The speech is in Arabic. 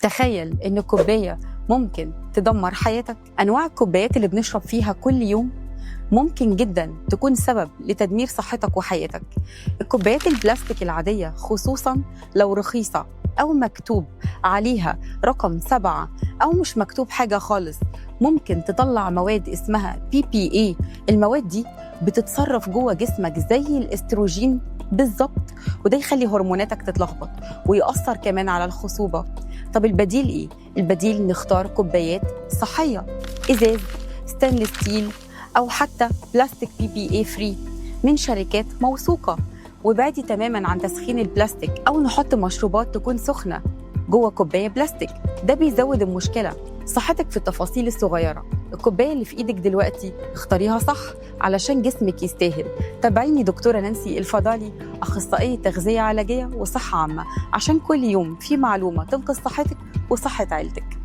تخيل إن كوباية ممكن تدمر حياتك. أنواع الكوبايات اللي بنشرب فيها كل يوم ممكن جدا تكون سبب لتدمير صحتك وحياتك. الكوبايات البلاستيك العادية خصوصا لو رخيصة أو مكتوب عليها رقم 7 أو مش مكتوب حاجة خالص ممكن تطلع مواد اسمها BPA. المواد دي بتتصرف جوه جسمك زي الاستروجين بالظبط، وده يخلي هرموناتك تتلخبط ويأثر كمان على الخصوبة. طب البديل إيه؟ البديل نختار كوبايات صحية، إزاز، ستانلس ستيل، أو حتى بلاستيك BPA فري من شركات موثوقة. وابعدي تماماً عن تسخين البلاستيك أو نحط مشروبات تكون سخنة جوه كوباية بلاستيك، ده بيزود المشكلة. صحتك في التفاصيل الصغيرة. الكوباية اللي في إيدك دلوقتي اختاريها صح علشان جسمك يستاهل. تابعيني دكتورة نانسي الفضالي، أخصائية تغذية علاجية وصحة عامة، عشان كل يوم في معلومة تنقذ صحتك وصحة عيلتك.